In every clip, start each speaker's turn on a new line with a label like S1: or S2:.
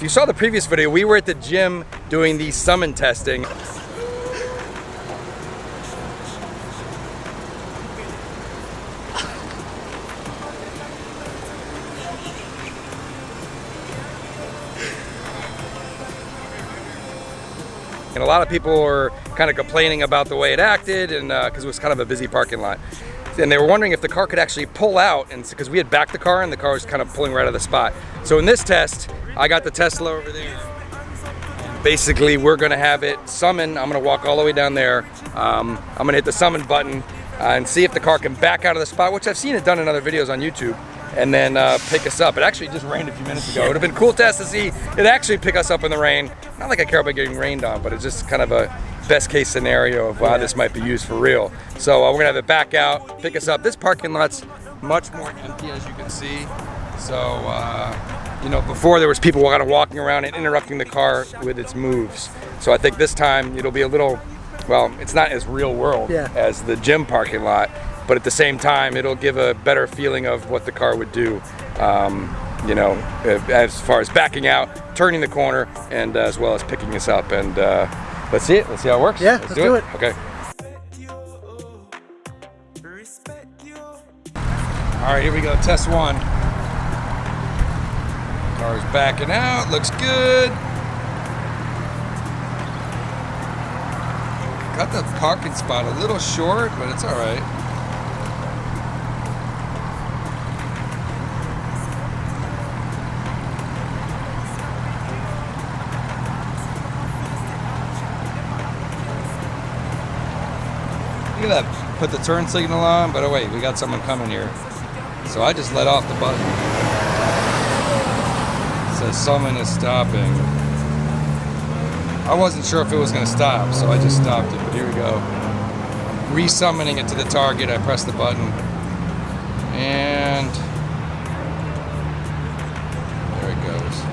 S1: if you saw the previous video, we were at the gym doing the summon testing. And a lot of people were kind of complaining about the way it acted, and because it was kind of a busy parking lot. And they were wondering if the car could actually pull out, and because we had backed the car and the car was kind of pulling right out of the spot. So in this test, I got the Tesla over there. Basically, we're gonna have it summon. I'm gonna walk all the way down there. I'm gonna hit the summon button and see if the car can back out of the spot, which I've seen it done in other videos on YouTube, and then pick us up. It actually just rained a few minutes ago. It would have been a cool test to see it actually pick us up in the rain. Not like I care about getting rained on, but it's just kind of a best case scenario of how this might be used for real. So we're gonna have it back out, pick us up. This parking lot's much more empty, as you can see. So, you know, before there was people kind of walking around and interrupting the car with its moves. So I think this time it'll be a little, well, it's not as real world as the gym parking lot, but at the same time, it'll give a better feeling of what the car would do, you know, as far as backing out, turning the corner, and as well as picking us up. And let's see it. Let's see how it works.
S2: Yeah, let's do it.
S1: Okay. All right, here we go. Test one. Car's backing out. Looks good. Got the parking spot a little short, but it's all right. Look at that, put the turn signal on, but oh wait, we got someone coming here. So I just let off the button. It says summon is stopping. I wasn't sure if it was gonna stop, so I just stopped it, but here we go. Resummoning it to the target, I press the button. And there it goes.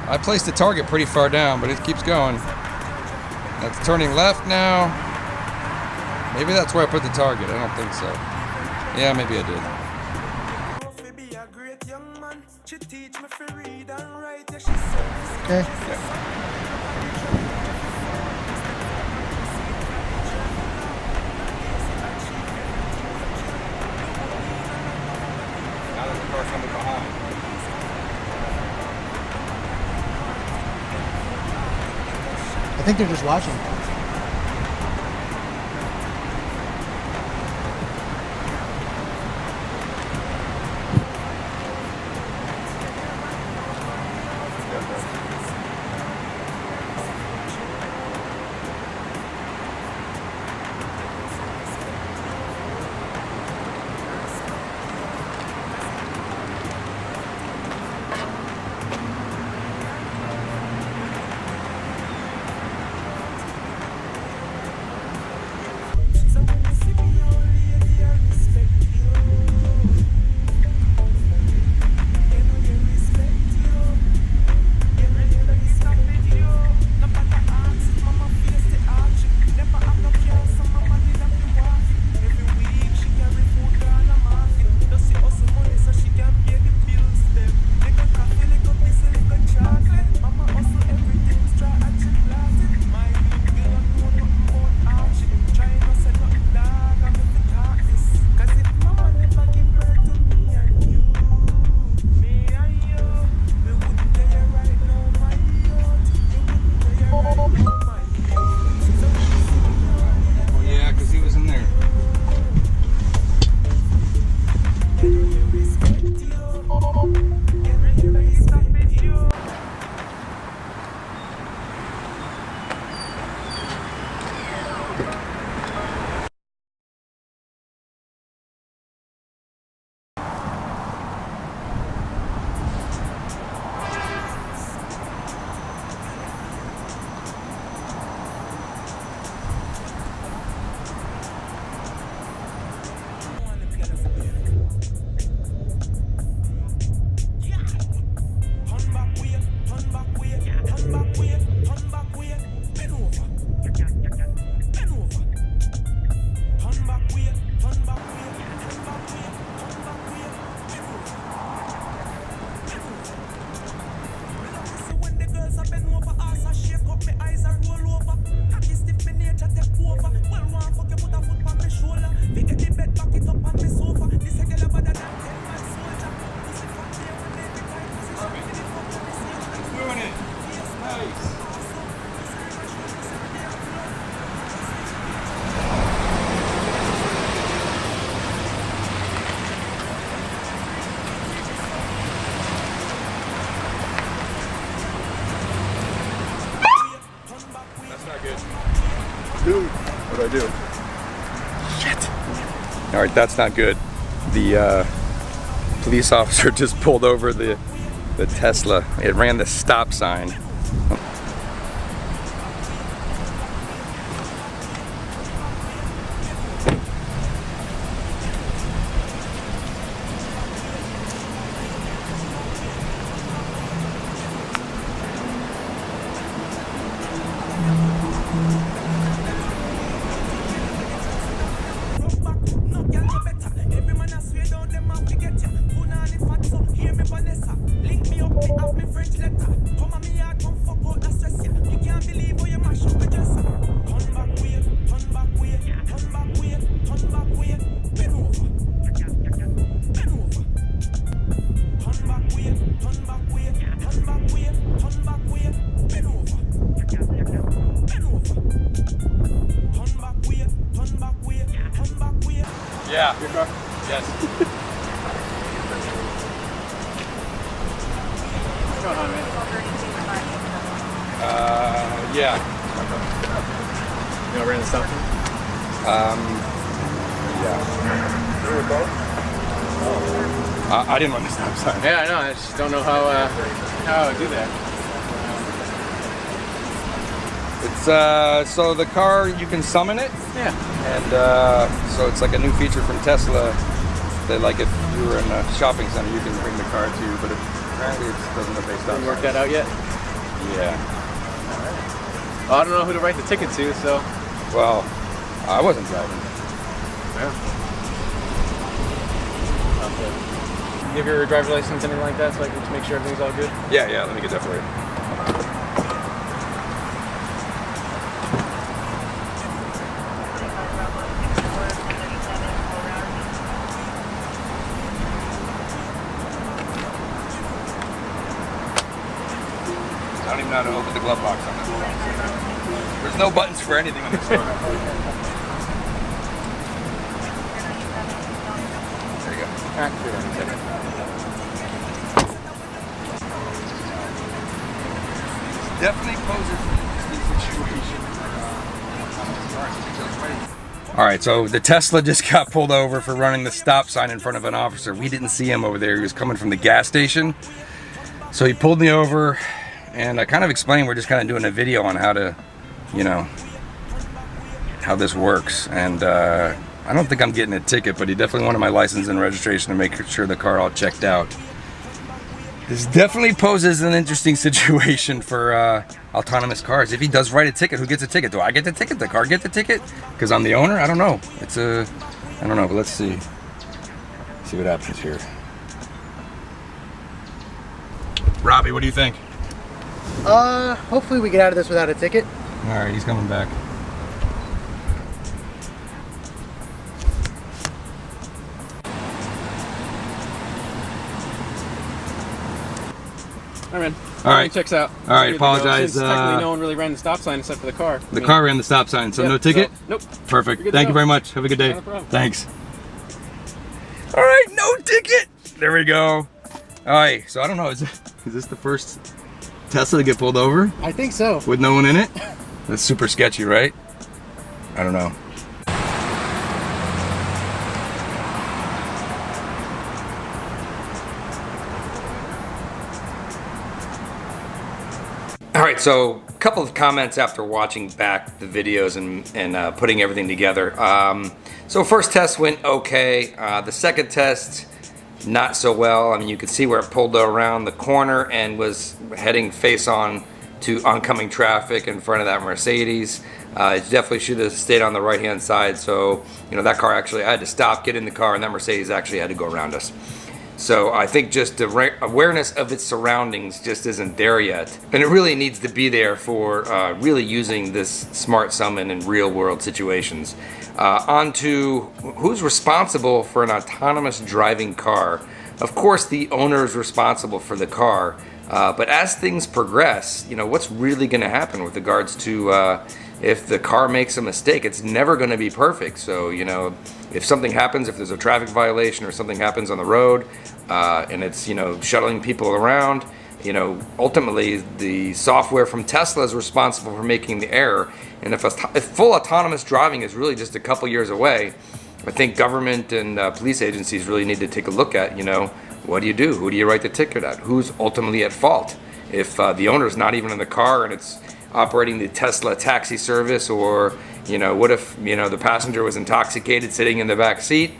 S1: I placed the target pretty far down, but it keeps going. That's turning left now. Maybe that's where I put the target. I don't think so. Yeah, maybe I did.
S2: Okay.
S1: Yeah. Now there's a car coming behind.
S2: I think they're just watching.
S3: not good. Dude, what do I do?
S1: Shit. All right, that's not good. The police officer just pulled over the Tesla. It ran the stop sign. Yeah. Your car? Yes. What's going on, man? Yeah. You know, ran the stop sign? Yeah. I didn't run the stop sign.
S3: Yeah, I know. I just don't know how I would do that.
S1: It's so the car, you can summon it.
S3: Yeah.
S1: And so it's like a new feature from Tesla. That like if you were in a shopping center, you can bring the car to you, but apparently it doesn't obey stop signs.
S3: Didn't work that out yet?
S1: Yeah.
S3: Well, I don't know who to write the ticket to, so.
S1: Well, I wasn't driving.
S3: Yeah. You have your driver's license, anything like that, so I can just make sure everything's all good?
S1: Yeah, let me get that for you. I don't even know how to open the glove box on this one. There's no buttons for anything in this store. There you go. Definitely poses an interesting situation. All right, so the Tesla just got pulled over for running the stop sign in front of an officer. We didn't see him over there. He was coming from the gas station. So he pulled me over. And I kind of explained we're just kind of doing a video on how to, you know, how this works. And I don't think I'm getting a ticket, but he definitely wanted my license and registration to make sure the car all checked out. This definitely poses an interesting situation for autonomous cars. If he does write a ticket, who gets a ticket? Do I get the ticket? The car get the ticket? Because I'm the owner? I don't know. I don't know, but let's see. See what happens here. Robbie, what do you think?
S2: Hopefully we get out of this without a ticket.
S1: All right, he's coming back.
S3: All right, man.
S1: All right.
S3: Checks out.
S1: All right, apologize.
S3: Since technically no one really ran the stop sign except for the car.
S1: The car ran the stop sign, so no ticket?
S3: So, nope.
S1: Perfect. Thank you very much. Have a good day.
S3: No problem.
S1: Thanks. All right, no ticket. There we go. All right, so I don't know. Is this the first Tesla to get pulled over?
S2: I think so.
S1: With no one in it? That's super sketcy, right? I don't know. All right, so a couple of comments after watching back the videos and putting everything together. So first test went okay. The second test, not so well. I mean, you could see where it pulled around the corner and was heading face on to oncoming traffic in front of that Mercedes. It definitely should have stayed on the right-hand side. So, you know, that car actually, I had to stop, get in the car, and that Mercedes actually had to go around us. So I think just the awareness of its surroundings just isn't there yet. And it really needs to be there for really using this smart summon in real world situations. On to who's responsible for an autonomous driving car. Of course, the owner is responsible for the car. But as things progress, you know, what's really going to happen with regards to if the car makes a mistake? It's never going to be perfect. So, you know, if something happens, if there's a traffic violation or something happens on the road, and it's, you know, shuttling people around, you know, ultimately the software from Tesla is responsible for making the error. And if full autonomous driving is really just a couple years away, I think government and police agencies really need to take a look at, what do you do? Who do you write the ticket at? Who's ultimately at fault? If the owner's not even in the car and it's operating the Tesla taxi service, or, what if, the passenger was intoxicated sitting in the back seat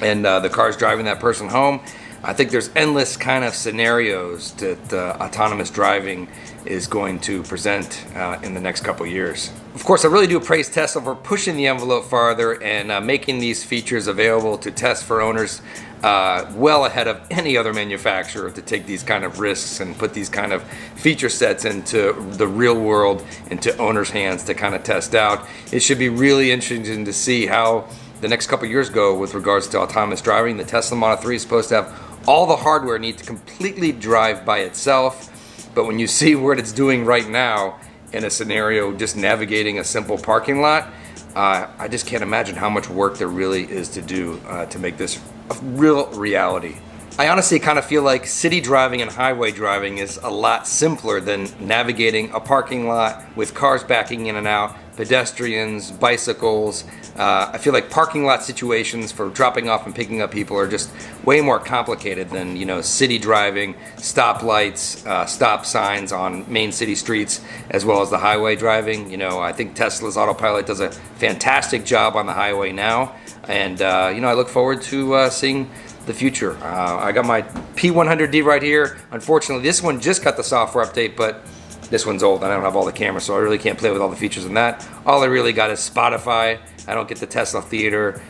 S1: and the car's driving that person home? I think there's endless kind of scenarios that autonomous driving is going to present in the next couple years. Of course, I really do praise Tesla for pushing the envelope farther and making these features available to test for owners well ahead of any other manufacturer to take these kind of risks and put these kind of feature sets into the real world, into owners' hands to kind of test out. It should be really interesting to see how the next couple years go with regards to autonomous driving. The Tesla Model 3 is supposed to have all the hardware need to completely drive by itself, but when you see what it's doing right now in a scenario just navigating a simple parking lot, I just can't imagine how much work there really is to do to make this a real reality. I honestly kind of feel like city driving and highway driving is a lot simpler than navigating a parking lot with cars backing in and out, pedestrians, bicycles. I feel like parking lot situations for dropping off and picking up people are just way more complicated than, city driving, stoplights, stop signs on main city streets, as well as the highway driving. I think Tesla's autopilot does a fantastic job on the highway now, and I look forward to seeing the future. I got my P100D right here. Unfortunately, this one just got the software update, but this one's old. I don't have all the cameras, so I really can't play with all the features in that. All I really got is Spotify. I don't get the Tesla Theater.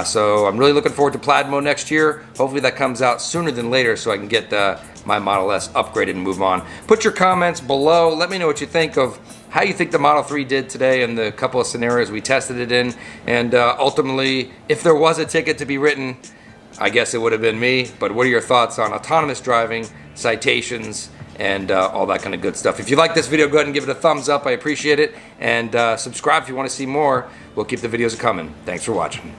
S1: So I'm really looking forward to Plaid Mode next year. Hopefully that comes out sooner than later so I can get my Model S upgraded and move on. Put your comments below. Let me know what you think of how you think the Model 3 did today and the couple of scenarios we tested it in. And ultimately, if there was a ticket to be written, I guess it would have been me. But what are your thoughts on autonomous driving, citations, and all that kind of good stuff? If you like this video, go ahead and give it a thumbs up. I appreciate it. And subscribe if you want to see more. We'll keep the videos coming. Thanks for watching.